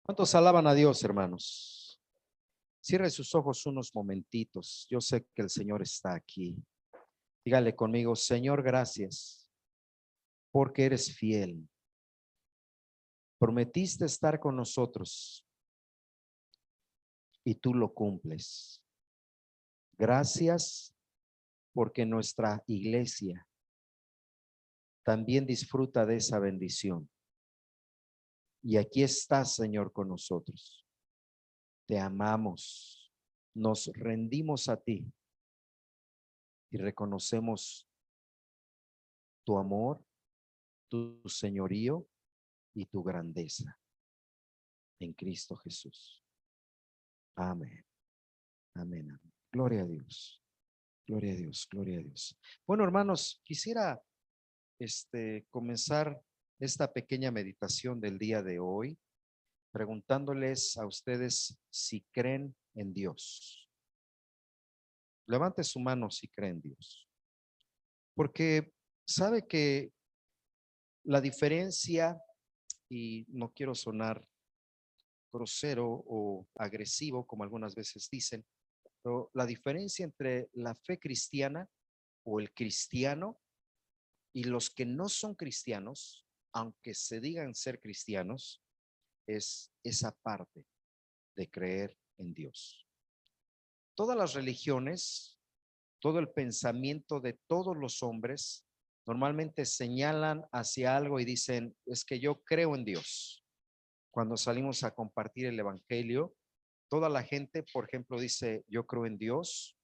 ¿Cuántos alaban a Dios, hermanos? Cierre sus ojos unos momentitos. Yo sé que el Señor está aquí. Dígale conmigo: Señor, gracias porque eres fiel. Prometiste estar con nosotros y tú lo cumples. Gracias porque nuestra iglesia también disfruta de esa bendición. Y aquí estás, Señor, con nosotros. Te amamos, nos rendimos a ti y reconocemos tu amor, tu señorío y tu grandeza en Cristo Jesús. Amén. Amén. Amén. Gloria a Dios. Gloria a Dios. Gloria a Dios. Bueno, hermanos, quisiera comenzar esta pequeña meditación del día de hoy preguntándoles a ustedes si creen en Dios. Levante su mano si creen en Dios. Porque sabe que la diferencia, y no quiero sonar grosero o agresivo, como algunas veces dicen, pero la diferencia entre la fe cristiana o el cristiano y los que no son cristianos, aunque se digan ser cristianos, es esa parte de creer en Dios. Todas las religiones, todo el pensamiento de todos los hombres normalmente señalan hacia algo y dicen: es que yo creo en Dios. Cuando salimos a compartir el evangelio, toda la gente, por ejemplo, dice: yo creo en Dios.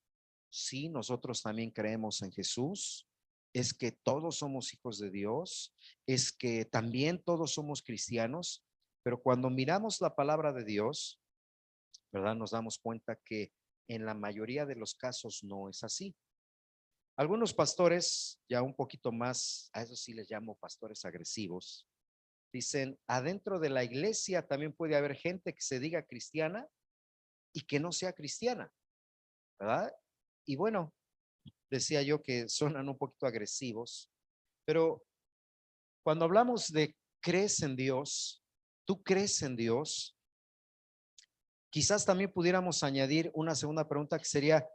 Sí, nosotros también creemos en Jesús. Es que todos somos hijos de Dios. Es que también todos somos cristianos. Pero cuando miramos la palabra de Dios, ¿verdad? Nos damos cuenta que en la mayoría de los casos no es así. Algunos pastores, ya un poquito más, a eso sí les llamo pastores agresivos, dicen: adentro de la iglesia también puede haber gente que se diga cristiana y que no sea cristiana, ¿verdad? Y bueno, decía yo que suenan un poquito agresivos, pero cuando hablamos de crees en Dios, tú crees en Dios, quizás también pudiéramos añadir una segunda pregunta que sería: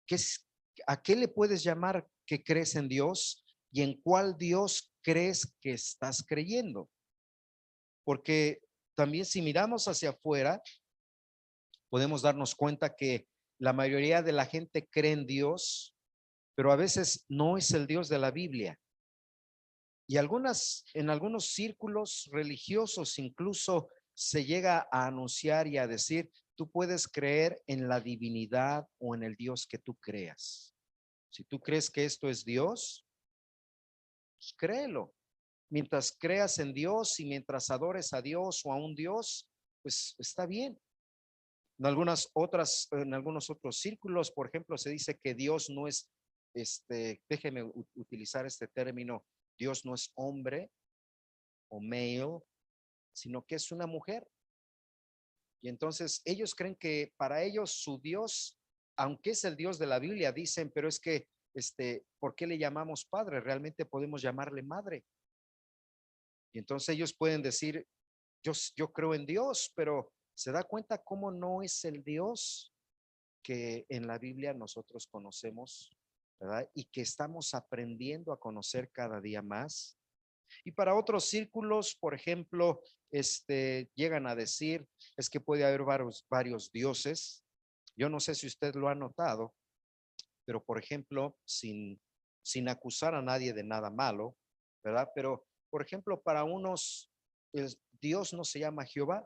¿qué es, ¿a qué le puedes llamar que crees en Dios y en cuál Dios crees que estás creyendo? Porque también si miramos hacia afuera, podemos darnos cuenta que la mayoría de la gente cree en Dios, pero a veces no es el Dios de la Biblia. Y en algunos círculos religiosos incluso se llega a anunciar y a decir: tú puedes creer en la divinidad o en el Dios que tú creas. Si tú crees que esto es Dios, pues créelo. Mientras creas en Dios y mientras adores a Dios o a un Dios, pues está bien. En algunos otros círculos, por ejemplo, se dice que Dios no es, déjeme utilizar este término: Dios no es hombre o male, sino que es una mujer. Y entonces ellos creen que para ellos su Dios, aunque es el Dios de la Biblia, dicen: pero es que, ¿por qué le llamamos padre? Realmente podemos llamarle madre. Y entonces ellos pueden decir: yo creo en Dios, pero se da cuenta cómo no es el Dios que en la Biblia nosotros conocemos, ¿verdad? Y que estamos aprendiendo a conocer cada día más. Y para otros círculos, por ejemplo, llegan a decir: es que puede haber varios dioses. Yo no sé si usted lo ha notado, pero por ejemplo, sin acusar a nadie de nada malo, ¿verdad? Pero, por ejemplo, para unos, Dios no se llama Jehová.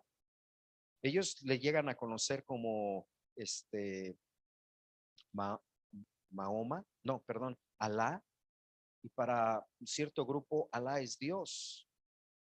Ellos le llegan a conocer como Ma- Mahoma, no, perdón, Alá. Y para un cierto grupo, Alá es Dios.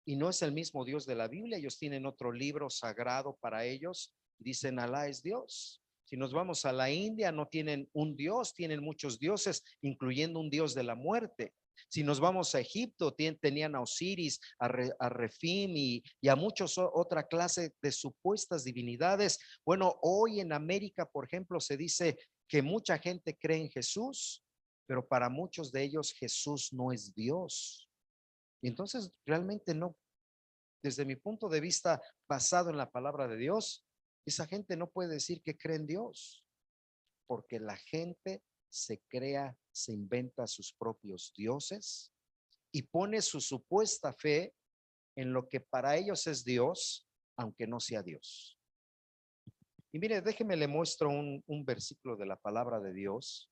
Y no es el mismo Dios de la Biblia. Ellos tienen otro libro sagrado para ellos. Dicen: Alá es Dios. Si nos vamos a la India, no tienen un Dios, tienen muchos dioses, incluyendo un Dios de la muerte. Si nos vamos a Egipto, tenían a Osiris, a Refim y a muchos otra clase de supuestas divinidades. Bueno, hoy en América, por ejemplo, se dice que mucha gente cree en Jesús, pero para muchos de ellos Jesús no es Dios. Y entonces realmente no, desde mi punto de vista, basado en la palabra de Dios, esa gente no puede decir que cree en Dios, porque la gente se crea, se inventa sus propios dioses y pone su supuesta fe en lo que para ellos es Dios, aunque no sea Dios. Y mire, déjeme le muestro un versículo de la palabra de Dios.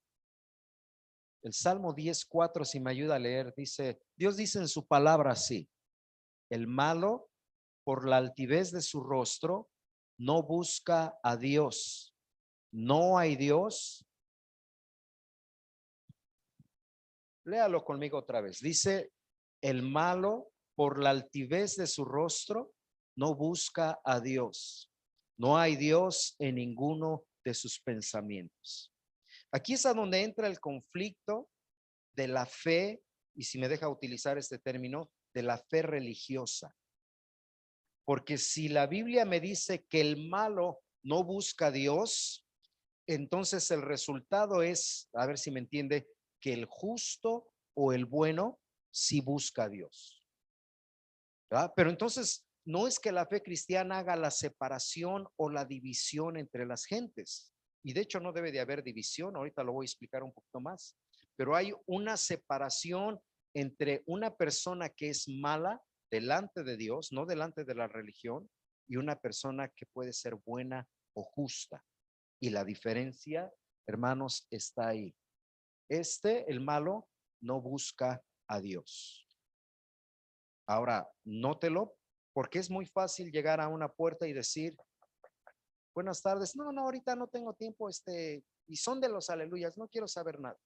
El Salmo 10:4, si me ayuda a leer, dice, Dios dice en su palabra así: el malo, por la altivez de su rostro, no busca a Dios. No hay Dios. Léalo conmigo otra vez. Dice, el malo, por la altivez de su rostro, no busca a Dios. No hay Dios en ninguno de sus pensamientos. Aquí es a donde entra el conflicto de la fe, y si me deja utilizar este término, de la fe religiosa. Porque si la Biblia me dice que el malo no busca a Dios, entonces el resultado es, a ver si me entiende, que el justo o el bueno sí busca a Dios, ¿verdad? Pero entonces no es que la fe cristiana haga la separación o la división entre las gentes. Y de hecho no debe de haber división, ahorita lo voy a explicar un poquito más. Pero hay una separación entre una persona que es mala delante de Dios, no delante de la religión, y una persona que puede ser buena o justa. Y la diferencia, hermanos, está ahí. El malo, no busca a Dios. Ahora, nótelo, porque es muy fácil llegar a una puerta y decir, buenas tardes. No, ahorita no tengo tiempo, y son de los aleluyas, no quiero saber nada.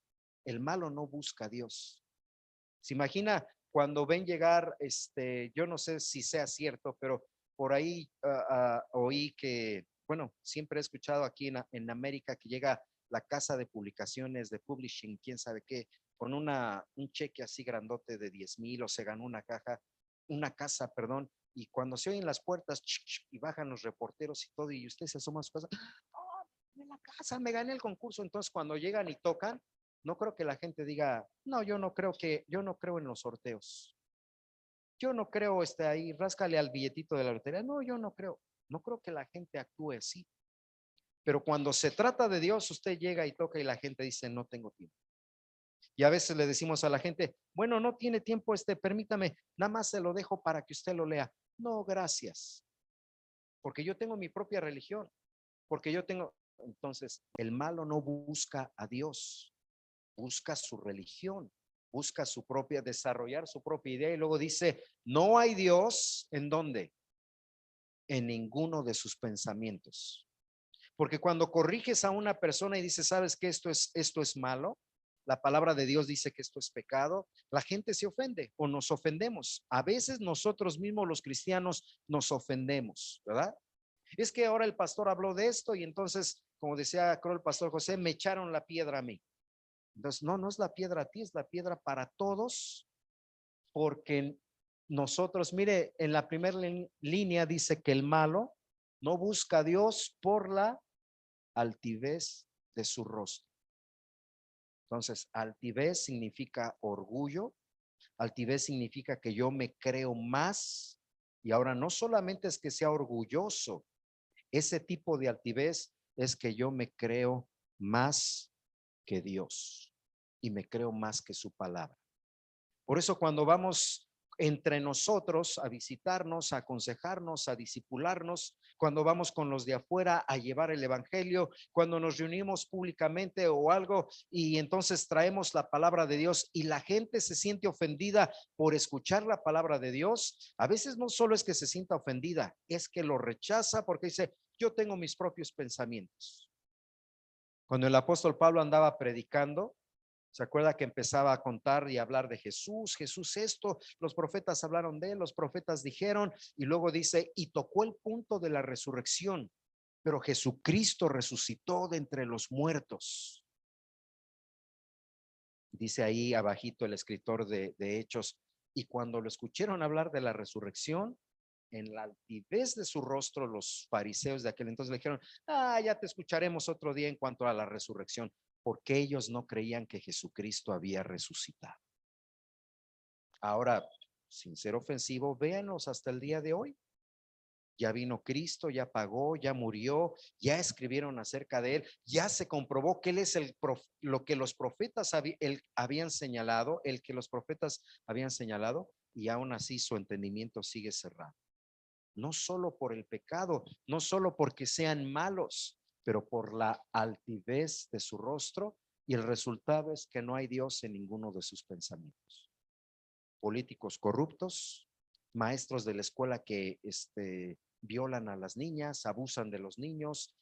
El malo no busca a Dios. Se imagina cuando ven llegar, yo no sé si sea cierto, pero por ahí oí que, bueno, siempre he escuchado aquí en América que llega la casa de publicaciones, de publishing, quién sabe qué, con un cheque así grandote de 10,000 o se ganó una casa, perdón, y cuando se oyen las puertas y bajan los reporteros y todo, y usted se asoma a su casa, ¡oh, en la casa, me gané el concurso! Entonces cuando llegan y tocan, no creo que la gente diga, no, yo no creo en los sorteos. Yo no creo, ahí, ráscale al billetito de la lotería. No, yo no creo que la gente actúe así. Pero cuando se trata de Dios, usted llega y toca y la gente dice, no tengo tiempo. Y a veces le decimos a la gente, bueno, no tiene tiempo, permítame, nada más se lo dejo para que usted lo lea. No, gracias. Porque yo tengo mi propia religión. Entonces, el malo no busca a Dios, busca su religión, busca desarrollar su propia idea, y luego dice, no hay Dios, ¿en dónde? En ninguno de sus pensamientos. Porque cuando corriges a una persona y dices, ¿sabes que esto es malo? La palabra de Dios dice que esto es pecado. La gente se ofende o nos ofendemos. A veces nosotros mismos los cristianos nos ofendemos, ¿verdad? Es que ahora el pastor habló de esto y entonces, como decía creo el pastor José, me echaron la piedra a mí. Entonces, no es la piedra a ti, es la piedra para todos, porque nosotros, mire, en la primera línea dice que el malo no busca a Dios por la altivez de su rostro. Entonces, altivez significa orgullo, altivez significa que yo me creo más, y ahora no solamente es que sea orgulloso, ese tipo de altivez es que yo me creo más que Dios y me creo más que su palabra. Por eso cuando vamos entre nosotros a visitarnos, a aconsejarnos, a disipularnos, cuando vamos con los de afuera a llevar el evangelio, cuando nos reunimos públicamente o algo y entonces traemos la palabra de Dios y la gente se siente ofendida por escuchar la palabra de Dios, a veces no solo es que se sienta ofendida, es que lo rechaza porque dice, yo tengo mis propios pensamientos. Cuando el apóstol Pablo andaba predicando, ¿se acuerda que empezaba a contar y hablar de Jesús? Jesús esto, los profetas hablaron de él, los profetas dijeron, y luego dice, y tocó el punto de la resurrección, pero Jesucristo resucitó de entre los muertos. Dice ahí abajito el escritor de Hechos, y cuando lo escucharon hablar de la resurrección, en la altivez de su rostro, los fariseos de aquel entonces le dijeron, ya te escucharemos otro día en cuanto a la resurrección, porque ellos no creían que Jesucristo había resucitado. Ahora, sin ser ofensivo, véanos hasta el día de hoy. Ya vino Cristo, ya pagó, ya murió, ya escribieron acerca de él, ya se comprobó que él es lo que los profetas habían señalado, el que los profetas habían señalado, y aún así su entendimiento sigue cerrado. No solo por el pecado, no solo porque sean malos, pero por la altivez de su rostro, y el resultado es que no hay Dios en ninguno de sus pensamientos. Políticos corruptos, maestros de la escuela que violan a las niñas, abusan de los niños,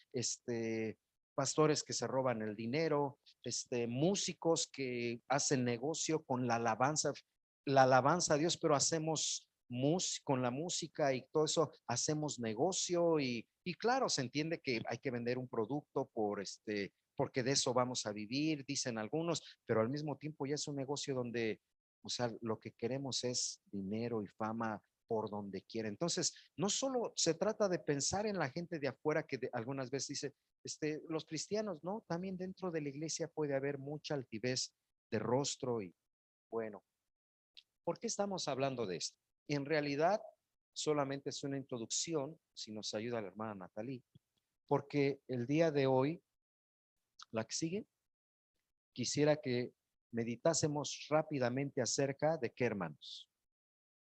pastores que se roban el dinero, músicos que hacen negocio con la alabanza a Dios, pero hacemos con la música y todo eso hacemos negocio, y claro, se entiende que hay que vender un producto porque de eso vamos a vivir, dicen algunos, pero al mismo tiempo ya es un negocio donde, o sea, lo que queremos es dinero y fama por donde quiera. Entonces, no solo se trata de pensar en la gente de afuera que algunas veces dice, los cristianos, no, también dentro de la iglesia puede haber mucha altivez de rostro. Y bueno, ¿por qué estamos hablando de esto? En realidad, solamente es una introducción, si nos ayuda la hermana Natalie, porque el día de hoy, la que sigue, quisiera que meditásemos rápidamente acerca de qué, hermanos,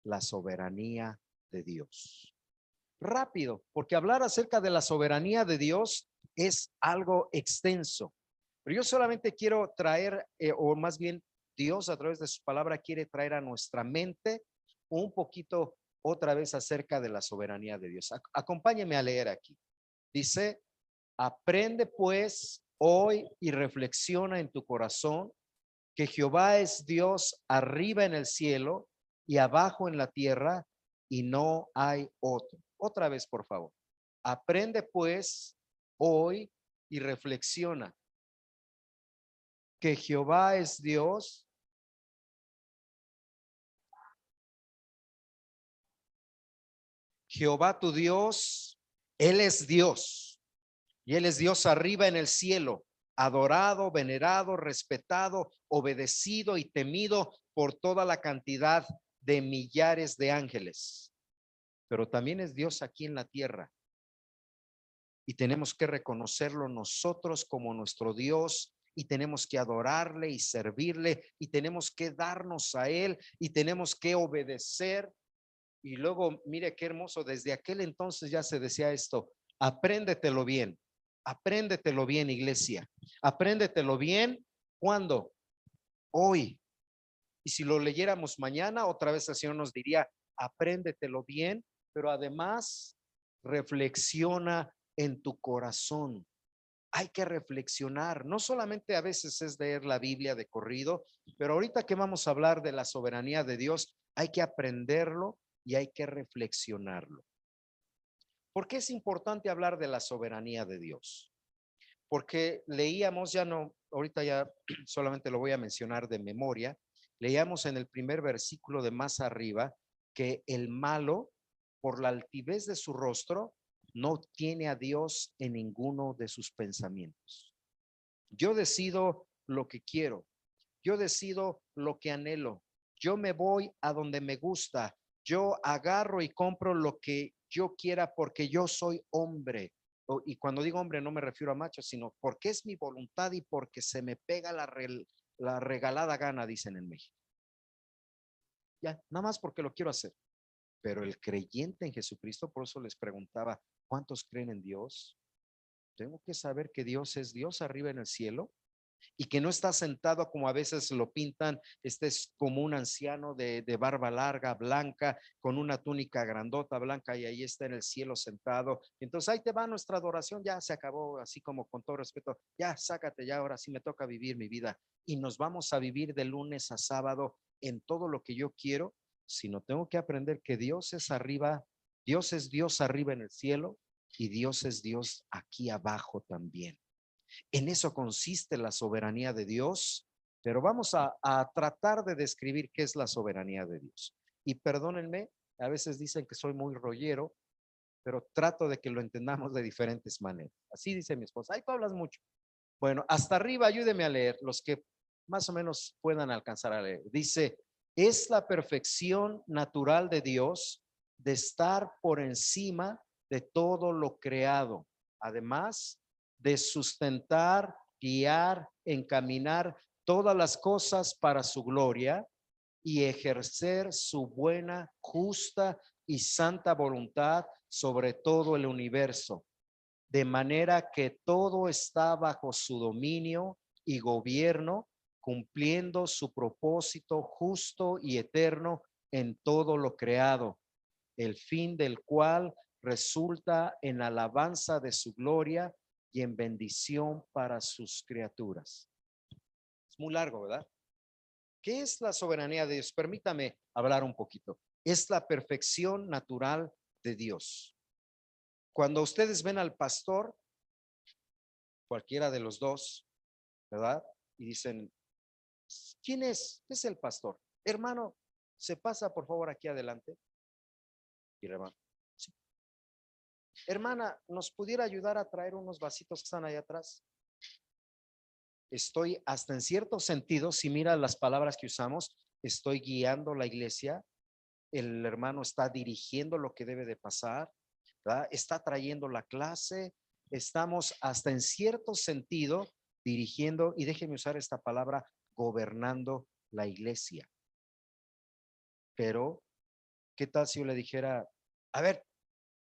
la soberanía de Dios. Rápido, porque hablar acerca de la soberanía de Dios es algo extenso, pero yo solamente quiero traer, o más bien Dios a través de su palabra quiere traer a nuestra mente un poquito otra vez acerca de la soberanía de Dios. Acompáñeme a leer aquí. Dice, aprende pues hoy y reflexiona en tu corazón que Jehová es Dios arriba en el cielo y abajo en la tierra, y no hay otro. Otra vez, por favor. Aprende pues hoy y reflexiona que Jehová es Dios. Jehová tu Dios, Él es Dios, y Él es Dios arriba en el cielo, adorado, venerado, respetado, obedecido y temido por toda la cantidad de millares de ángeles. Pero también es Dios aquí en la tierra, y tenemos que reconocerlo nosotros como nuestro Dios, y tenemos que adorarle y servirle, y tenemos que darnos a Él, y tenemos que obedecer. Y luego, mire qué hermoso, desde aquel entonces ya se decía esto: apréndetelo bien, iglesia, apréndetelo bien. ¿Cuándo? Hoy. Y si lo leyéramos mañana, otra vez el Señor nos diría, apréndetelo bien, pero además reflexiona en tu corazón. Hay que reflexionar, no solamente a veces es leer la Biblia de corrido, pero ahorita que vamos a hablar de la soberanía de Dios, hay que aprenderlo y hay que reflexionarlo. ¿Por qué es importante hablar de la soberanía de Dios? Porque leíamos, ya no, ahorita ya solamente lo voy a mencionar de memoria, leíamos en el primer versículo de más arriba que el malo, por la altivez de su rostro, no tiene a Dios en ninguno de sus pensamientos. Yo decido lo que quiero, yo decido lo que anhelo, yo me voy a donde me gusta, yo agarro y compro lo que yo quiera porque yo soy hombre. Y cuando digo hombre no me refiero a macho, sino porque es mi voluntad y porque se me pega la regalada gana, dicen en México. Ya, nada más porque lo quiero hacer. Pero el creyente en Jesucristo, por eso les preguntaba, ¿cuántos creen en Dios? Tengo que saber que Dios es Dios arriba en el cielo, y que no está sentado como a veces lo pintan. Este es como un anciano de barba larga, blanca, con una túnica grandota blanca, y ahí está en el cielo sentado. Entonces ahí te va nuestra adoración, ya se acabó, así como con todo respeto, ya sácate, ya ahora sí me toca vivir mi vida, y nos vamos a vivir de lunes a sábado en todo lo que yo quiero, sino tengo que aprender que Dios es arriba, Dios es Dios arriba en el cielo, y Dios es Dios aquí abajo también. En eso consiste la soberanía de Dios, pero vamos a tratar de describir qué es la soberanía de Dios. Y perdónenme, a veces dicen que soy muy rollero, pero trato de que lo entendamos de diferentes maneras. Así dice mi esposa, ay, tú hablas mucho. Bueno, hasta arriba, ayúdeme a leer, los que más o menos puedan alcanzar a leer. Dice, es la perfección natural de Dios de estar por encima de todo lo creado, además de sustentar, guiar, encaminar todas las cosas para su gloria y ejercer su buena, justa y santa voluntad sobre todo el universo, de manera que todo está bajo su dominio y gobierno, cumpliendo su propósito justo y eterno en todo lo creado, el fin del cual resulta en alabanza de su gloria y en bendición para sus criaturas. Es muy largo, ¿verdad? ¿Qué es la soberanía de Dios? Permítame hablar un poquito. Es la perfección natural de Dios. Cuando ustedes ven al pastor, cualquiera de los dos, ¿verdad? Y dicen, ¿quién es? Es el pastor. Hermano, ¿se pasa por favor aquí adelante? Y el hermano, sí. Hermana, ¿nos pudiera ayudar a traer unos vasitos que están ahí atrás? Estoy hasta en cierto sentido, si mira las palabras que usamos, estoy guiando la iglesia, el hermano está dirigiendo lo que debe de pasar, ¿verdad? Está trayendo la clase, estamos hasta en cierto sentido dirigiendo, y déjeme usar esta palabra, gobernando la iglesia. Pero, ¿qué tal si yo le dijera, a ver,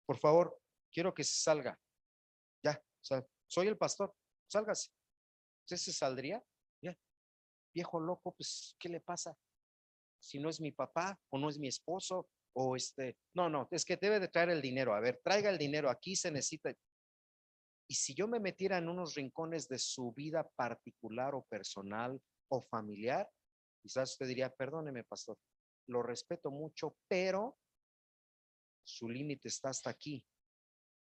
por favor, quiero que se salga? Ya, o sea, soy el pastor, sálgase. ¿Usted se saldría? Ya, viejo loco, pues, ¿qué le pasa? Si no es mi papá o no es mi esposo o no, es que debe de traer el dinero. A ver, traiga el dinero, aquí se necesita. Y si yo me metiera en unos rincones de su vida particular o personal o familiar, quizás usted diría, perdóneme, pastor, lo respeto mucho, pero su límite está hasta aquí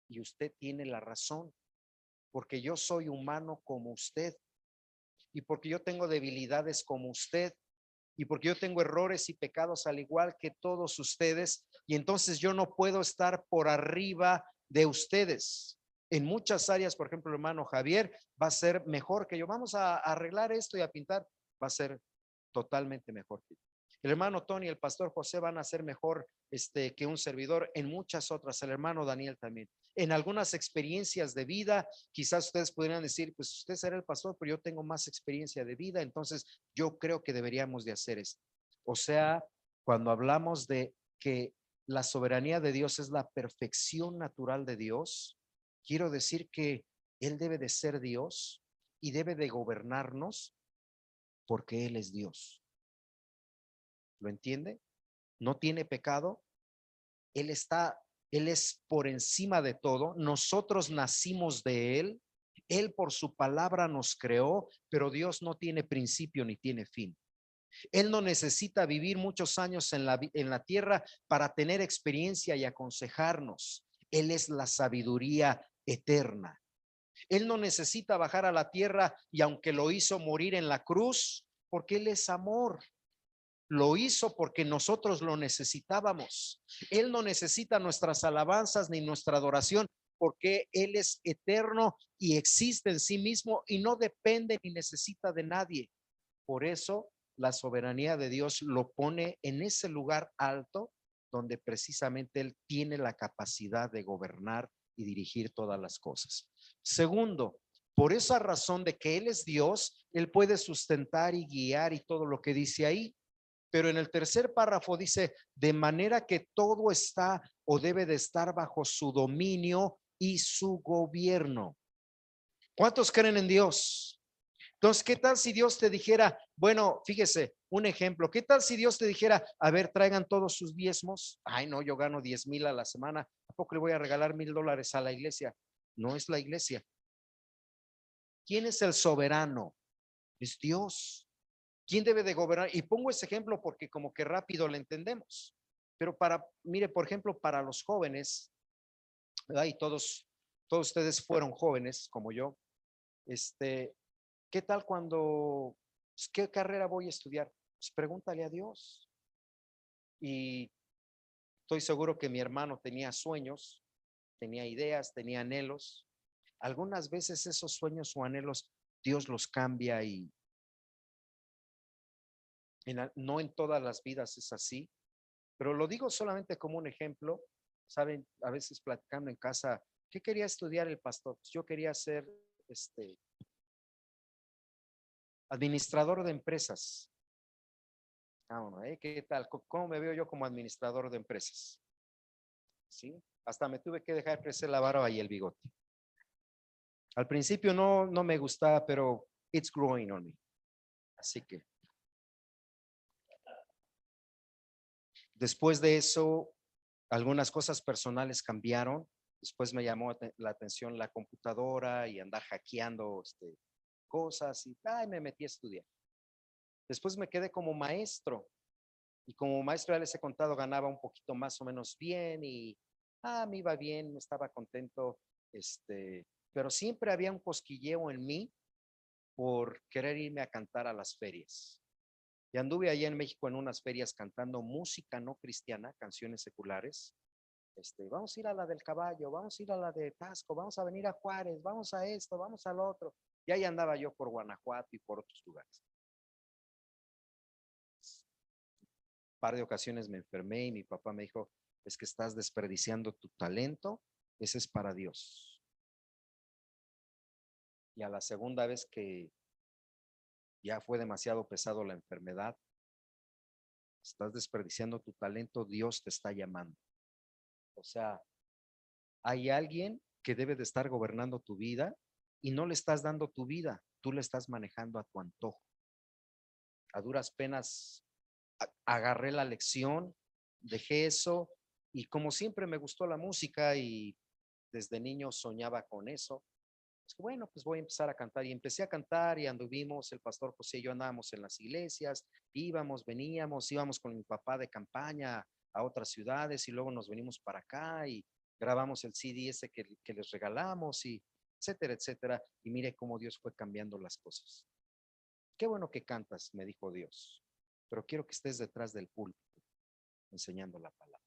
y usted tiene la razón, porque yo soy humano como usted y porque yo tengo debilidades como usted y porque yo tengo errores y pecados al igual que todos ustedes, y entonces yo no puedo estar por arriba de ustedes. En muchas áreas, por ejemplo, el hermano Javier va a ser mejor que yo. Vamos a arreglar esto y a pintar, va a ser totalmente mejor que yo. El hermano Tony y el pastor José van a ser mejor que un servidor en muchas otras, el hermano Daniel también. En algunas experiencias de vida, quizás ustedes podrían decir, pues usted será el pastor, pero yo tengo más experiencia de vida, entonces yo creo que deberíamos de hacer esto. O sea, cuando hablamos de que la soberanía de Dios es la perfección natural de Dios, quiero decir que Él debe de ser Dios y debe de gobernarnos porque Él es Dios. ¿Lo entiende? No tiene pecado. Él es por encima de todo. Nosotros nacimos de Él. Él por su palabra nos creó, pero Dios no tiene principio ni tiene fin. Él no necesita vivir muchos años en la tierra para tener experiencia y aconsejarnos. Él es la sabiduría eterna. Él no necesita bajar a la tierra y aunque lo hizo morir en la cruz, porque Él es amor. Lo hizo porque nosotros lo necesitábamos. Él no necesita nuestras alabanzas ni nuestra adoración porque Él es eterno y existe en sí mismo y no depende ni necesita de nadie. Por eso la soberanía de Dios lo pone en ese lugar alto donde precisamente Él tiene la capacidad de gobernar y dirigir todas las cosas. Segundo, por esa razón de que Él es Dios, Él puede sustentar y guiar y todo lo que dice ahí. Pero en el tercer párrafo dice, de manera que todo está o debe de estar bajo su dominio y su gobierno. ¿Cuántos creen en Dios? Entonces, ¿qué tal si Dios te dijera, bueno, fíjese, un ejemplo, ¿qué tal si Dios te dijera, a ver, traigan todos sus diezmos? Ay, no, yo gano 10,000 a la semana, ¿a poco le voy a regalar $1,000 a la iglesia? No es la iglesia. ¿Quién es el soberano? Es Dios. ¿Quién debe de gobernar? Y pongo ese ejemplo porque como que rápido lo entendemos. Pero mire, por ejemplo, para los jóvenes, ¿verdad? Y todos ustedes fueron jóvenes como yo. ¿Qué tal cuando, pues, qué carrera voy a estudiar? Pues pregúntale a Dios. Y estoy seguro que mi hermano tenía sueños, tenía ideas, tenía anhelos. Algunas veces esos sueños o anhelos Dios los cambia y no en todas las vidas es así, pero lo digo solamente como un ejemplo. Saben, a veces platicando en casa, ¿qué quería estudiar el pastor? Pues yo quería ser administrador de empresas. Bueno, ¿qué tal? ¿Cómo me veo yo como administrador de empresas? ¿Sí? Hasta me tuve que dejar crecer la barba y el bigote. Al principio no me gustaba, pero it's growing on me. Así que después de eso, algunas cosas personales cambiaron. Después me llamó la atención la computadora y andar hackeando cosas y me metí a estudiar. Después me quedé como maestro y como maestro ya les he contado, ganaba un poquito más o menos bien y me iba bien, estaba contento, pero siempre había un cosquilleo en mí por querer irme a cantar a las ferias. Y anduve allá en México en unas ferias cantando música no cristiana, canciones seculares. Vamos a ir a la del Caballo, vamos a ir a la de Tasco, vamos a venir a Juárez, vamos a esto, vamos al otro. Y ahí andaba yo por Guanajuato y por otros lugares. Un par de ocasiones me enfermé y mi papá me dijo, es que estás desperdiciando tu talento, ese es para Dios. Y a la segunda vez que ya fue demasiado pesado la enfermedad, estás desperdiciando tu talento, Dios te está llamando. O sea, hay alguien que debe de estar gobernando tu vida y no le estás dando tu vida, tú le estás manejando a tu antojo. A duras penas agarré la lección, dejé eso y como siempre me gustó la música y desde niño soñaba con eso. Es que bueno, pues voy a empezar a cantar y empecé a cantar y anduvimos, el pastor José y yo andábamos en las iglesias, íbamos, veníamos, íbamos con mi papá de campaña a otras ciudades y luego nos venimos para acá y grabamos el CD ese que les regalamos y etcétera, etcétera. Y mire cómo Dios fue cambiando las cosas. Qué bueno que cantas, me dijo Dios, pero quiero que estés detrás del púlpito enseñando la palabra.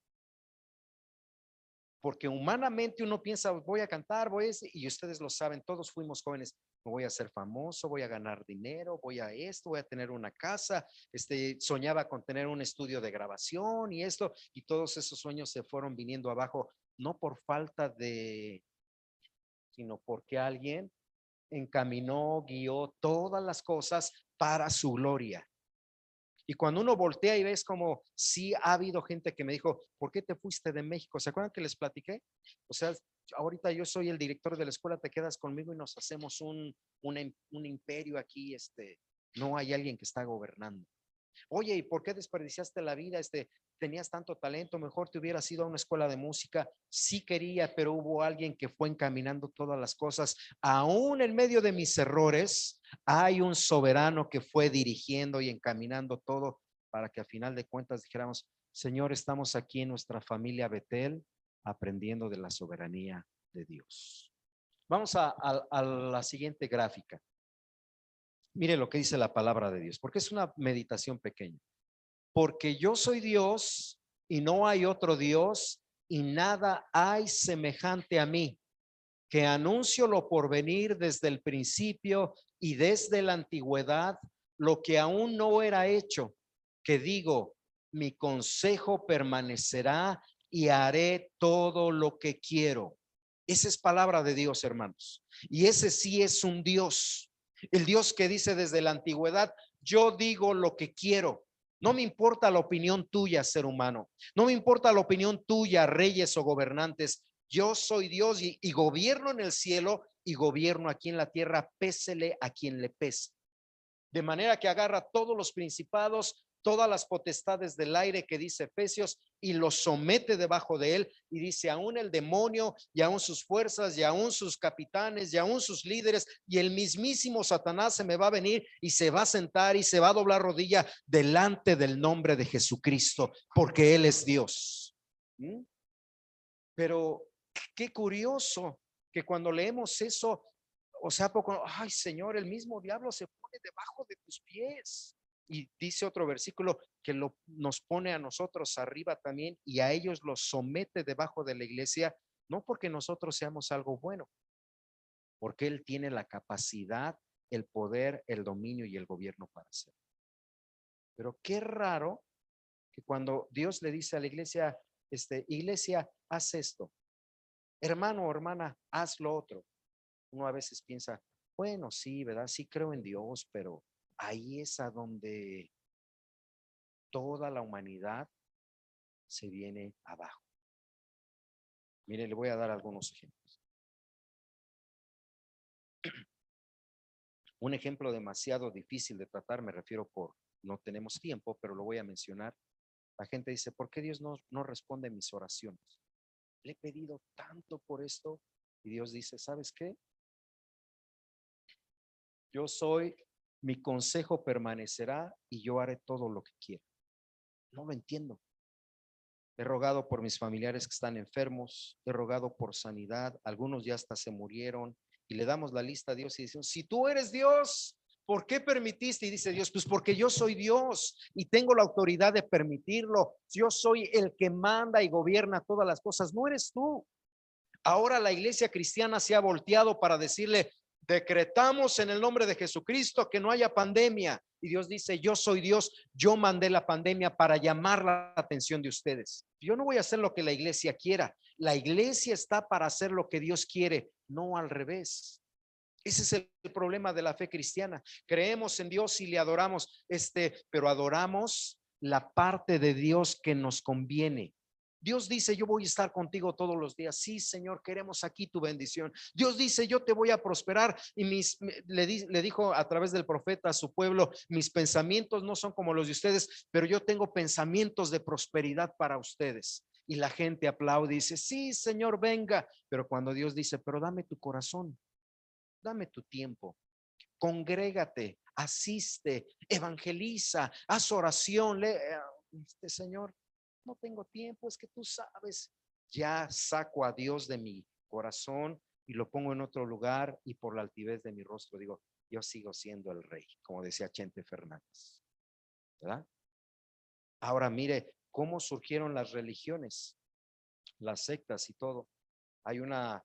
Porque humanamente uno piensa, voy a cantar, y ustedes lo saben, todos fuimos jóvenes, me voy a ser famoso, voy a ganar dinero, voy a esto, voy a tener una casa, soñaba con tener un estudio de grabación y esto, y todos esos sueños se fueron viniendo abajo, no por falta de, sino porque alguien encaminó, guió todas las cosas para su gloria. Y cuando uno voltea y ves como sí ha habido gente que me dijo, ¿por qué te fuiste de México? ¿Se acuerdan que les platiqué? O sea, ahorita yo soy el director de la escuela, te quedas conmigo y nos hacemos un imperio aquí, no hay alguien que está gobernando. Oye, ¿y por qué desperdiciaste la vida? Tenías tanto talento, mejor te hubieras ido a una escuela de música. Sí quería, pero hubo alguien que fue encaminando todas las cosas. Aún en medio de mis errores, hay un soberano que fue dirigiendo y encaminando todo para que a final de cuentas dijéramos, Señor, estamos aquí en nuestra familia Betel aprendiendo de la soberanía de Dios. Vamos a la siguiente gráfica. Mire lo que dice la palabra de Dios, porque es una meditación pequeña. Porque yo soy Dios y no hay otro Dios y nada hay semejante a mí, que anuncio lo por venir desde el principio y desde la antigüedad, lo que aún no era hecho, que digo, mi consejo permanecerá y haré todo lo que quiero. Esa es palabra de Dios, hermanos. Y ese sí es un Dios. El Dios que dice desde la antigüedad, yo digo lo que quiero. No me importa la opinión tuya, ser humano. No me importa la opinión tuya, reyes o gobernantes. Yo soy Dios y gobierno en el cielo y gobierno aquí en la tierra, pésele a quien le pese. De manera que agarra todos los principados, todas las potestades del aire que dice Efesios y los somete debajo de él y dice aún el demonio y aún sus fuerzas y aún sus capitanes y aún sus líderes y el mismísimo Satanás se me va a venir y se va a sentar y se va a doblar rodilla delante del nombre de Jesucristo porque él es Dios. Pero qué curioso que cuando leemos eso, o sea, poco, ay Señor, el mismo diablo se pone debajo de tus pies. Y dice otro versículo que nos pone a nosotros arriba también y a ellos los somete debajo de la iglesia, no porque nosotros seamos algo bueno, porque Él tiene la capacidad, el poder, el dominio y el gobierno para hacerlo. Pero qué raro que cuando Dios le dice a la iglesia, iglesia, haz esto. Hermano o hermana, haz lo otro. Uno a veces piensa, bueno, sí, ¿verdad? Sí creo en Dios, pero ahí es a donde toda la humanidad se viene abajo. Mire, le voy a dar algunos ejemplos. Un ejemplo demasiado difícil de tratar, me refiero no tenemos tiempo, pero lo voy a mencionar. La gente dice, ¿por qué Dios no responde mis oraciones? Le he pedido tanto por esto y Dios dice, ¿sabes qué? Mi consejo permanecerá y yo haré todo lo que quiera. No lo entiendo. He rogado por mis familiares que están enfermos, he rogado por sanidad, algunos ya hasta se murieron y le damos la lista a Dios y decimos, si tú eres Dios, ¿por qué permitiste? Y dice Dios, pues porque yo soy Dios y tengo la autoridad de permitirlo. Yo soy el que manda y gobierna todas las cosas, no eres tú. Ahora la iglesia cristiana se ha volteado para decirle, decretamos en el nombre de Jesucristo que no haya pandemia. Y Dios dice, yo soy Dios, yo mandé la pandemia para llamar la atención de ustedes. Yo no voy a hacer lo que la iglesia quiera. La iglesia está para hacer lo que Dios quiere, no al revés. Ese es el problema de la fe cristiana. Creemos en Dios y le adoramos, pero adoramos la parte de Dios que nos conviene. Dios dice, yo voy a estar contigo todos los días. Sí, Señor, queremos aquí tu bendición. Dios dice, yo te voy a prosperar. Y le dijo a través del profeta a su pueblo, mis pensamientos no son como los de ustedes, pero yo tengo pensamientos de prosperidad para ustedes. Y la gente aplaude y dice, sí, Señor, venga. Pero cuando Dios dice, pero dame tu corazón, dame tu tiempo, congrégate, asiste, evangeliza, haz oración, Señor, no tengo tiempo, es que tú sabes, ya saco a Dios de mi corazón y lo pongo en otro lugar y por la altivez de mi rostro digo, yo sigo siendo el rey, como decía Chente Fernández, ¿verdad? Ahora mire cómo surgieron las religiones, las sectas y todo. Hay una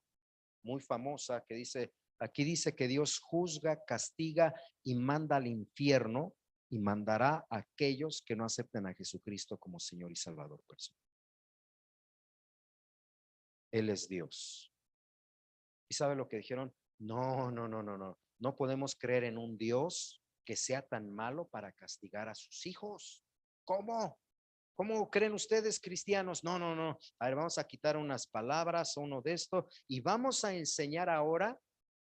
muy famosa que dice, aquí dice que Dios juzga, castiga y manda al infierno y mandará a aquellos que no acepten a Jesucristo como Señor y Salvador personal. Él es Dios. ¿Y sabe lo que dijeron? No, no, no, no, no. No podemos creer en un Dios que sea tan malo para castigar a sus hijos. ¿Cómo? ¿Cómo creen ustedes, cristianos? No, no, no. A ver, vamos a quitar unas palabras, uno de esto, y vamos a enseñar ahora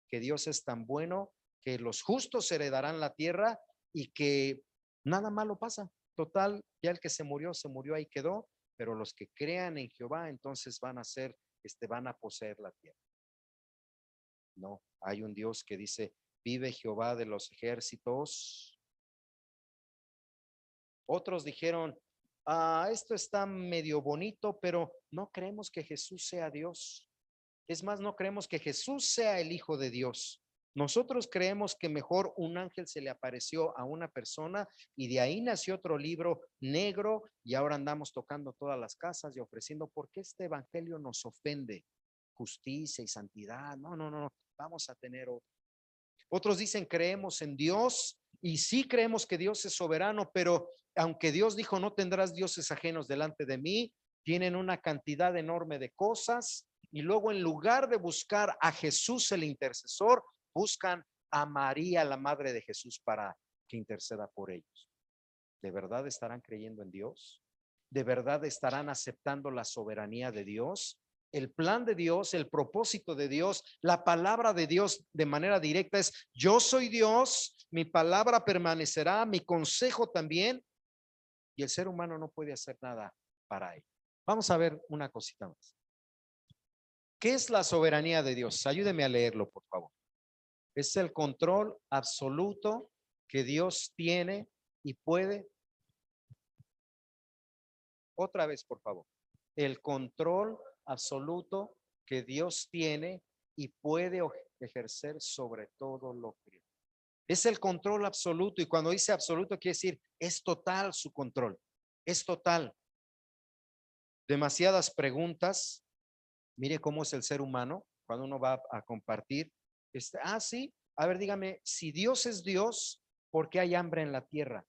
que Dios es tan bueno, que los justos heredarán la tierra y que nada malo pasa. Total, ya el que se murió, ahí quedó, pero los que crean en Jehová, entonces van a ser, van a poseer la tierra. No, hay un Dios que dice, vive Jehová de los ejércitos. Otros dijeron, esto está medio bonito, pero no creemos que Jesús sea Dios. Es más, no creemos que Jesús sea el Hijo de Dios. Nosotros creemos que mejor un ángel se le apareció a una persona y de ahí nació otro libro negro y ahora andamos tocando todas las casas y ofreciendo, porque este evangelio nos ofende, justicia y santidad. No, no, no, vamos a tener otro. Otros dicen creemos en Dios y sí creemos que Dios es soberano, pero aunque Dios dijo no tendrás dioses ajenos delante de mí, tienen una cantidad enorme de cosas y luego en lugar de buscar a Jesús el intercesor, buscan a María, la madre de Jesús, para que interceda por ellos. ¿De verdad estarán creyendo en Dios? ¿De verdad estarán aceptando la soberanía de Dios? El plan de Dios, el propósito de Dios, la palabra de Dios de manera directa es, yo soy Dios, mi palabra permanecerá, mi consejo también, y el ser humano no puede hacer nada para ello. Vamos a ver una cosita más. ¿Qué es la soberanía de Dios? Ayúdeme a leerlo, por favor. Es el control absoluto que Dios tiene y puede. Otra vez, por favor. El control absoluto que Dios tiene y puede ejercer sobre todo lo que es el control absoluto. Y cuando dice absoluto, quiere decir es total su control. Es total. Demasiadas preguntas. Mire cómo es el ser humano cuando uno va a compartir. Sí, a ver, dígame, si Dios es Dios, ¿por qué hay hambre en la tierra?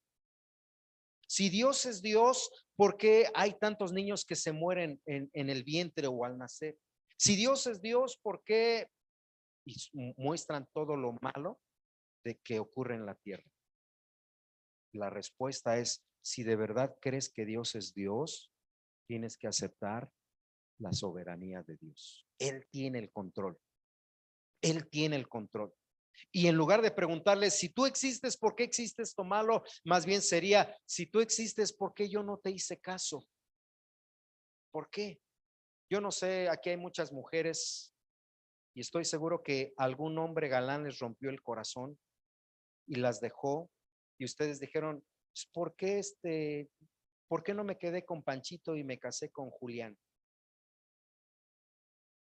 Si Dios es Dios, ¿por qué hay tantos niños que se mueren en el vientre o al nacer? Si Dios es Dios, ¿por qué muestran todo lo malo de que ocurre en la tierra? La respuesta es, si de verdad crees que Dios es Dios, tienes que aceptar la soberanía de Dios. Él tiene el control. Él tiene el control. Y en lugar de preguntarle, si tú existes, ¿por qué existe esto malo? Más bien sería, si tú existes, ¿por qué yo no te hice caso? ¿Por qué? Yo no sé, aquí hay muchas mujeres y estoy seguro que algún hombre galán les rompió el corazón y las dejó y ustedes dijeron, pues, ¿por qué no me quedé con Panchito y me casé con Julián?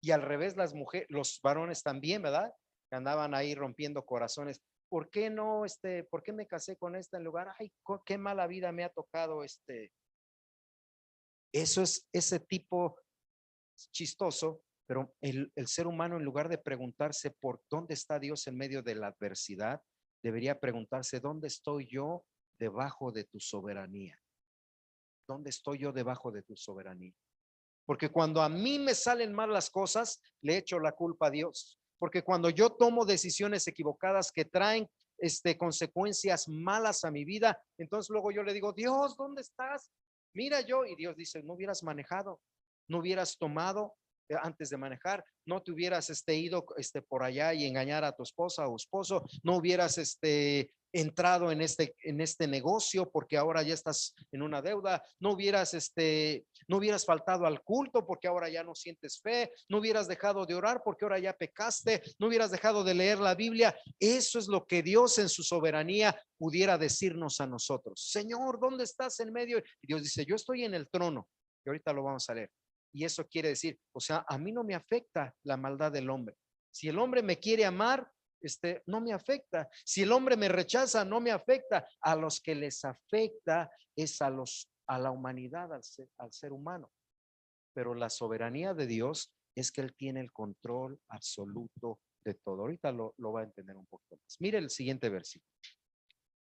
Y al revés, las mujeres, los varones también, ¿verdad? Que andaban ahí rompiendo corazones. ¿Por qué no, por qué me casé con esta en lugar? Ay, qué mala vida me ha tocado, Eso es ese tipo chistoso, pero el ser humano, en lugar de preguntarse por dónde está Dios en medio de la adversidad, debería preguntarse, ¿dónde estoy yo debajo de tu soberanía? ¿Dónde estoy yo debajo de tu soberanía? Porque cuando a mí me salen mal las cosas, le echo la culpa a Dios. Porque cuando yo tomo decisiones equivocadas que traen consecuencias malas a mi vida, entonces luego yo le digo, Dios, ¿dónde estás? Mira yo, y Dios dice, no hubieras manejado, no hubieras tomado antes de manejar, no te hubieras ido por allá y engañar a tu esposa o esposo, no hubieras entrado en este negocio porque ahora ya estás en una deuda, no hubieras faltado al culto porque ahora ya no sientes fe, no hubieras dejado de orar porque ahora ya pecaste, no hubieras dejado de leer la Biblia. Eso es lo que Dios en su soberanía pudiera decirnos a nosotros. Señor, ¿dónde estás en medio? Y Dios dice, yo estoy en el trono, y ahorita lo vamos a leer. Y eso quiere decir, o sea, a mí no me afecta la maldad del hombre. Si el hombre me quiere amar, no me afecta. Si el hombre me rechaza, no me afecta. A los que les afecta es a la humanidad, al ser humano. Pero la soberanía de Dios es que Él tiene el control absoluto de todo. Ahorita lo va a entender un poco más. Mire el siguiente versículo.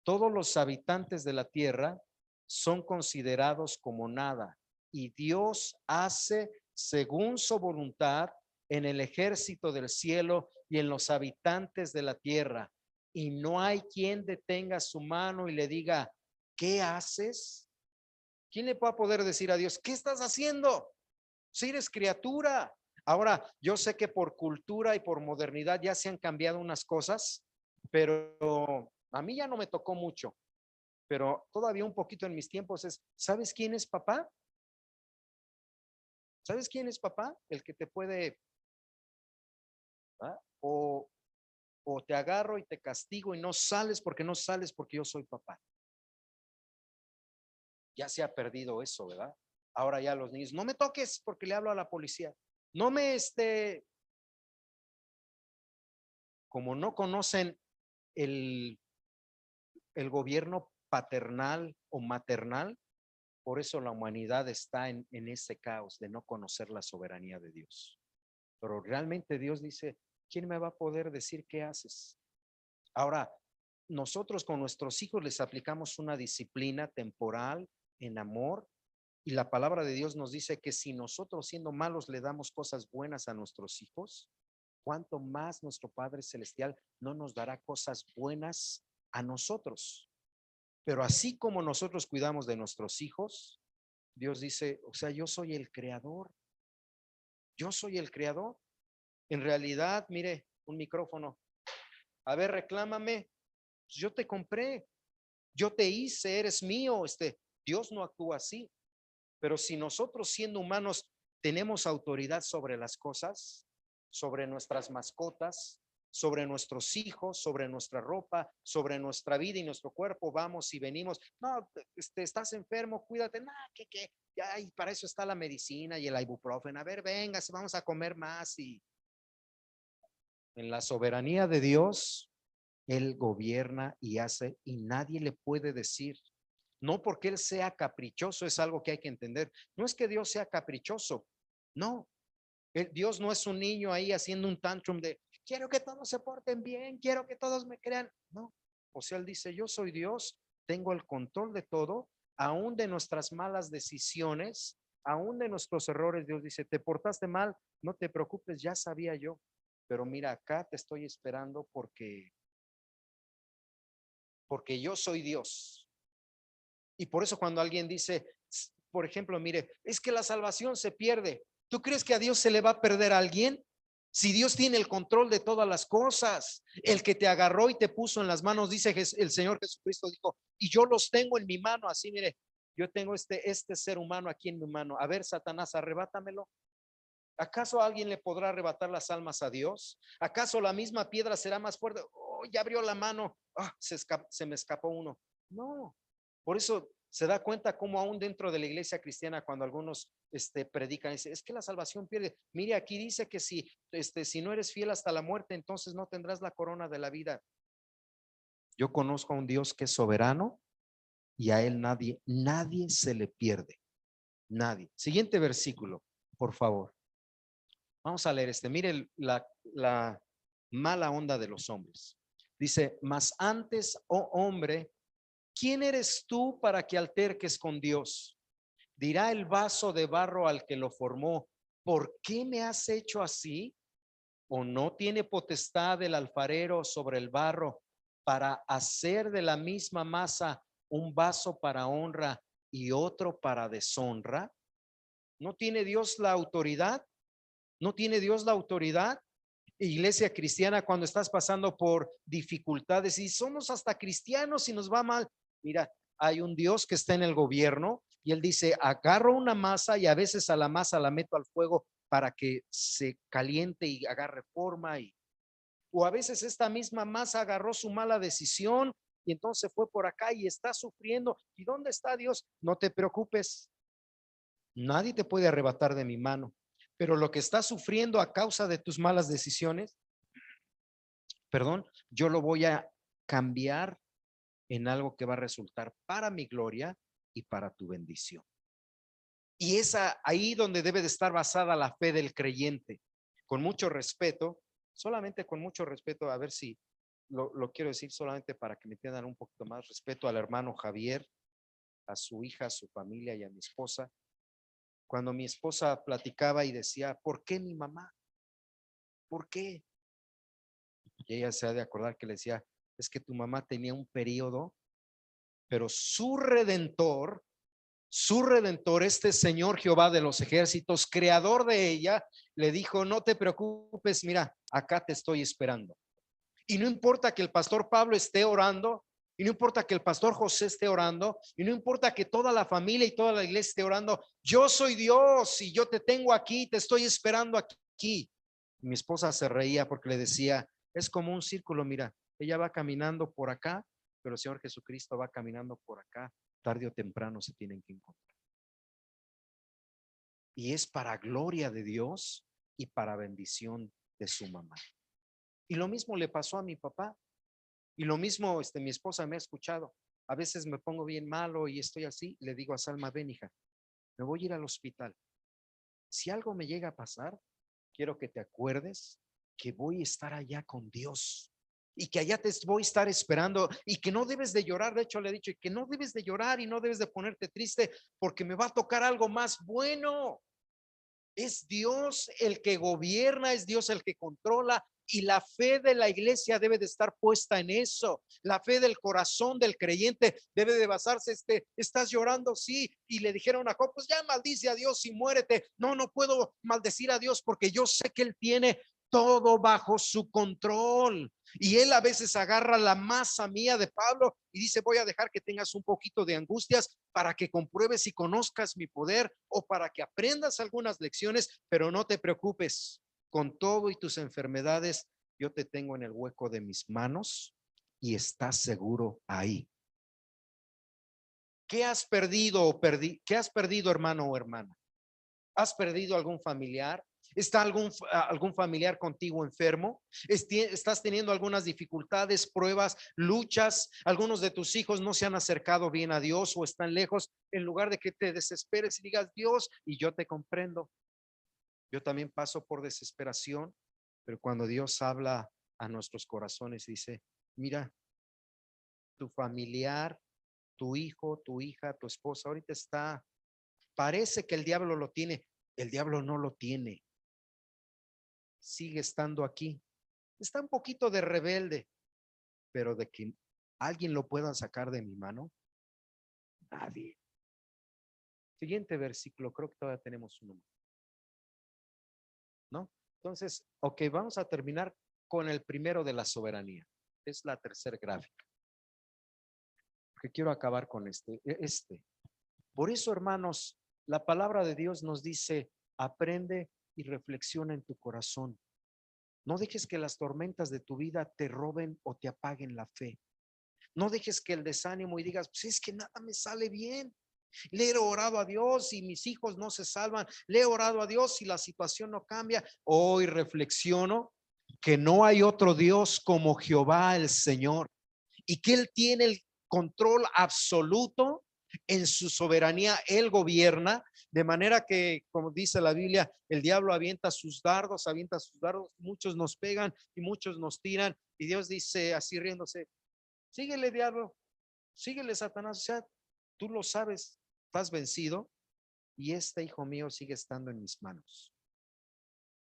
Todos los habitantes de la tierra son considerados como nada, y Dios hace según su voluntad en el ejército del cielo y en los habitantes de la tierra. Y no hay quien detenga su mano y le diga, ¿qué haces? ¿Quién le va a poder decir a Dios, ¿qué estás haciendo? Si eres criatura. Ahora, yo sé que por cultura y por modernidad ya se han cambiado unas cosas, pero a mí ya no me tocó mucho, pero todavía un poquito en mis tiempos es, ¿sabes quién es papá? ¿Sabes quién es papá? El que te puede, ¿ah? O te agarro y te castigo y no sales porque yo soy papá. Ya se ha perdido eso, ¿verdad? Ahora ya los niños, no me toques porque le hablo a la policía. No me como no conocen el, el gobierno paternal o maternal, por eso la humanidad está en ese caos de no conocer la soberanía de Dios. Pero realmente Dios dice, ¿quién me va a poder decir qué haces? Ahora, nosotros con nuestros hijos les aplicamos una disciplina temporal en amor, y la palabra de Dios nos dice que si nosotros siendo malos le damos cosas buenas a nuestros hijos, cuánto más nuestro Padre Celestial no nos dará cosas buenas a nosotros. Pero así como nosotros cuidamos de nuestros hijos, Dios dice, o sea, yo soy el creador. Yo soy el creador. En realidad, mire, un micrófono. A ver, reclámame. Yo te compré. Yo te hice, eres mío. Dios no actúa así. Pero si nosotros siendo humanos tenemos autoridad sobre las cosas, sobre nuestras mascotas, sobre nuestros hijos, sobre nuestra ropa, sobre nuestra vida y nuestro cuerpo, vamos y venimos. No, estás enfermo, cuídate. No, que ya, y para eso está la medicina y el ibuprofeno. A ver, venga, vamos a comer más. Y en la soberanía de Dios, Él gobierna y hace, y nadie le puede decir. No porque Él sea caprichoso, es algo que hay que entender. No es que Dios sea caprichoso, no. Dios no es un niño ahí haciendo un tantrum de quiero que todos se porten bien, quiero que todos me crean. No, o sea, Él dice, yo soy Dios, tengo el control de todo, aún de nuestras malas decisiones, aún de nuestros errores. Dios dice, te portaste mal, no te preocupes, ya sabía yo, pero mira, acá te estoy esperando porque yo soy Dios. Y por eso cuando alguien dice, por ejemplo, mire, es que la salvación se pierde. ¿Tú crees que a Dios se le va a perder a alguien? Si Dios tiene el control de todas las cosas, el que te agarró y te puso en las manos, dice el Señor Jesucristo, dijo, y yo los tengo en mi mano, así mire, yo tengo este ser humano aquí en mi mano. A ver, Satanás, arrebátamelo. ¿Acaso alguien le podrá arrebatar las almas a Dios? ¿Acaso la misma piedra será más fuerte? Oh, ya abrió la mano. Se me escapó uno. No. Por eso se da cuenta cómo aún dentro de la iglesia cristiana, cuando algunos predican, dice, es que la salvación pierde. Mire, aquí dice que si no eres fiel hasta la muerte, entonces no tendrás la corona de la vida. Yo conozco a un Dios que es soberano y a él nadie se le pierde. Nadie. Siguiente versículo, por favor. Vamos a leer Mire la mala onda de los hombres. Dice, mas antes, oh hombre, ¿quién eres tú para que alterques con Dios? Dirá el vaso de barro al que lo formó, ¿por qué me has hecho así? ¿O no tiene potestad el alfarero sobre el barro para hacer de la misma masa un vaso para honra y otro para deshonra? ¿No tiene Dios la autoridad? ¿No tiene Dios la autoridad? Iglesia cristiana, cuando estás pasando por dificultades y somos hasta cristianos y nos va mal, mira, hay un Dios que está en el gobierno y él dice, agarro una masa y a veces a la masa la meto al fuego para que se caliente y agarre forma, o a veces esta misma masa agarró su mala decisión y entonces fue por acá y está sufriendo. ¿Y dónde está Dios? No te preocupes, nadie te puede arrebatar de mi mano, pero lo que estás sufriendo a causa de tus malas decisiones, yo lo voy a cambiar en algo que va a resultar para mi gloria y para tu bendición. Y es ahí donde debe de estar basada la fe del creyente, con mucho respeto, solamente con mucho respeto, a ver si lo quiero decir solamente para que me tengan un poquito más respeto al hermano Javier, a su hija, a su familia y a mi esposa. Cuando mi esposa platicaba y decía, ¿por qué mi mamá? ¿Por qué? Y ella se ha de acordar que le decía, es que tu mamá tenía un periodo, pero su redentor, este Señor Jehová de los ejércitos, creador de ella, le dijo, no te preocupes, mira, acá te estoy esperando. Y no importa que el pastor Pablo esté orando, y no importa que el pastor José esté orando, y no importa que toda la familia y toda la iglesia esté orando, yo soy Dios y yo te tengo aquí, te estoy esperando aquí. Mi esposa se reía porque le decía, es como un círculo, mira, ella va caminando por acá, pero el Señor Jesucristo va caminando por acá, tarde o temprano se tienen que encontrar. Y es para gloria de Dios y para bendición de su mamá. Y lo mismo le pasó a mi papá. Y lo mismo, mi esposa me ha escuchado. A veces me pongo bien malo y estoy así. Le digo a Salma, ven hija, me voy a ir al hospital. Si algo me llega a pasar, quiero que te acuerdes que voy a estar allá con Dios y que allá te voy a estar esperando y que no debes de llorar. De hecho, le he dicho que no debes de llorar y no debes de ponerte triste porque me va a tocar algo más bueno. Es Dios el que gobierna, es Dios el que controla, y la fe de la iglesia debe de estar puesta en eso. La fe del corazón del creyente debe de basarse, estás llorando, sí, y le dijeron a Job, pues ya maldice a Dios y muérete. No, no puedo maldecir a Dios porque yo sé que él tiene todo bajo su control. Y él a veces agarra la masa mía de Pablo y dice, voy a dejar que tengas un poquito de angustias para que compruebes y conozcas mi poder, o para que aprendas algunas lecciones, pero no te preocupes, con todo y tus enfermedades, yo te tengo en el hueco de mis manos y estás seguro ahí. ¿Qué has perdido qué has perdido, hermano o hermana? ¿Has perdido algún familiar? ¿Está algún familiar contigo enfermo? ¿Estás teniendo algunas dificultades, pruebas, luchas? Algunos de tus hijos no se han acercado bien a Dios o están lejos. En lugar de que te desesperes y digas, Dios, y yo te comprendo. Yo también paso por desesperación, pero cuando Dios habla a nuestros corazones, dice, mira, tu familiar tu hijo, tu hija, tu esposa, ahorita está, parece que el diablo lo tiene, el diablo no lo tiene, sigue estando aquí, está un poquito de rebelde, pero de que alguien lo pueda sacar de mi mano, nadie. Siguiente versículo, creo que todavía tenemos uno, ¿no? Entonces, ok, vamos a terminar con el primero de la soberanía. Es la tercera gráfica. Porque quiero acabar con este. Por eso, hermanos, la palabra de Dios nos dice, aprende y reflexiona en tu corazón. No dejes que las tormentas de tu vida te roben o te apaguen la fe. No dejes que el desánimo y digas, pues es que nada me sale bien. Le he orado a Dios y mis hijos no se salvan. Le he orado a Dios y la situación no cambia. Hoy reflexiono que no hay otro Dios como Jehová el Señor y que Él tiene el control absoluto en su soberanía. Él gobierna de manera que, como dice la Biblia, el diablo avienta sus dardos, muchos nos pegan y muchos nos tiran. Y Dios dice así riéndose, síguele diablo, síguele Satanás, o sea, tú lo sabes, estás vencido y este hijo mío sigue estando en mis manos.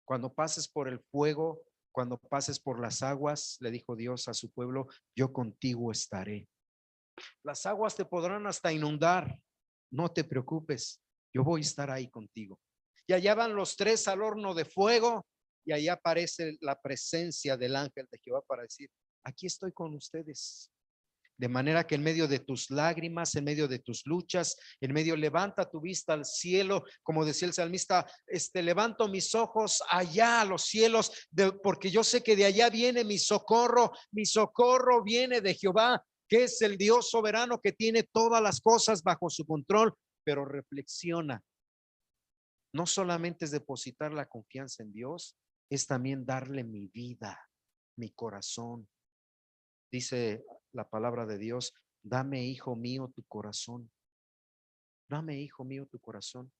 Cuando pases por el fuego, cuando pases por las aguas, le dijo Dios a su pueblo, yo contigo estaré. Las aguas te podrán hasta inundar, no te preocupes, yo voy a estar ahí contigo. Y allá van los tres al horno de fuego y allá aparece la presencia del ángel de Jehová para decir, aquí estoy con ustedes. De manera que en medio de tus lágrimas, en medio de tus luchas, en medio levanta tu vista al cielo, como decía el salmista, levanto mis ojos allá a los cielos, porque yo sé que de allá viene mi socorro viene de Jehová, que es el Dios soberano que tiene todas las cosas bajo su control. Pero reflexiona, no solamente es depositar la confianza en Dios, es también darle mi vida, mi corazón. Dice la palabra de Dios, dame, hijo mío, tu corazón. Dame, hijo mío, tu corazón.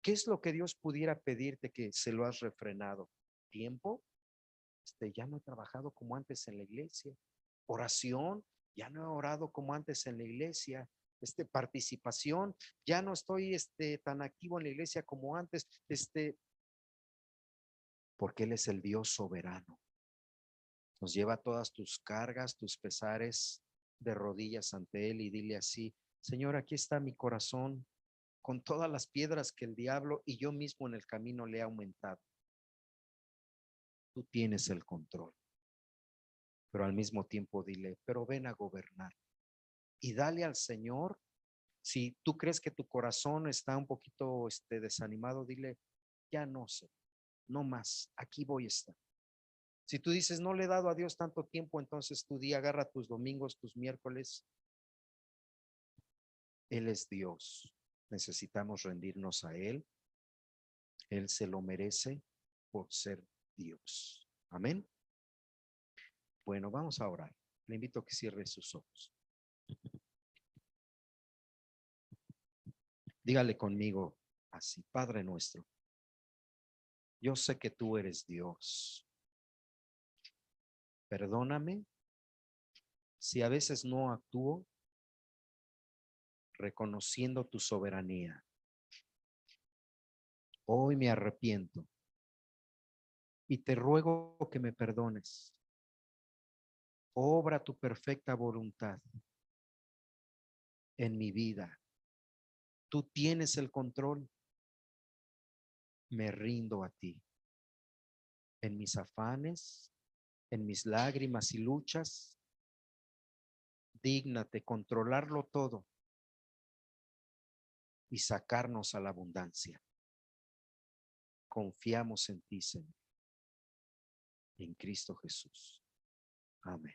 ¿Qué es lo que Dios pudiera pedirte que se lo has refrenado? ¿Tiempo? Ya no he trabajado como antes en la iglesia. Oración, ya no he orado como antes en la iglesia. Participación, ya no estoy tan activo en la iglesia como antes. Porque Él es el Dios soberano. Nos lleva todas tus cargas, tus pesares de rodillas ante Él y dile así, Señor, aquí está mi corazón con todas las piedras que el diablo y yo mismo en el camino le he aumentado. Tú tienes el control, pero al mismo tiempo dile, pero ven a gobernar y dale al Señor. Si tú crees que tu corazón está un poquito desanimado, dile, ya no sé, no más, aquí voy a estar. Si tú dices, no le he dado a Dios tanto tiempo, entonces tu día, agarra tus domingos, tus miércoles. Él es Dios. Necesitamos rendirnos a Él. Él se lo merece por ser Dios. Amén. Bueno, vamos a orar. Le invito a que cierre sus ojos. Dígale conmigo así, Padre nuestro, yo sé que tú eres Dios. Perdóname si a veces no actúo reconociendo tu soberanía. Hoy me arrepiento y te ruego que me perdones. Obra tu perfecta voluntad en mi vida. Tú tienes el control. Me rindo a ti. En mis afanes, en mis lágrimas y luchas, dígnate controlarlo todo y sacarnos a la abundancia. Confiamos en ti, Señor, en Cristo Jesús. Amén.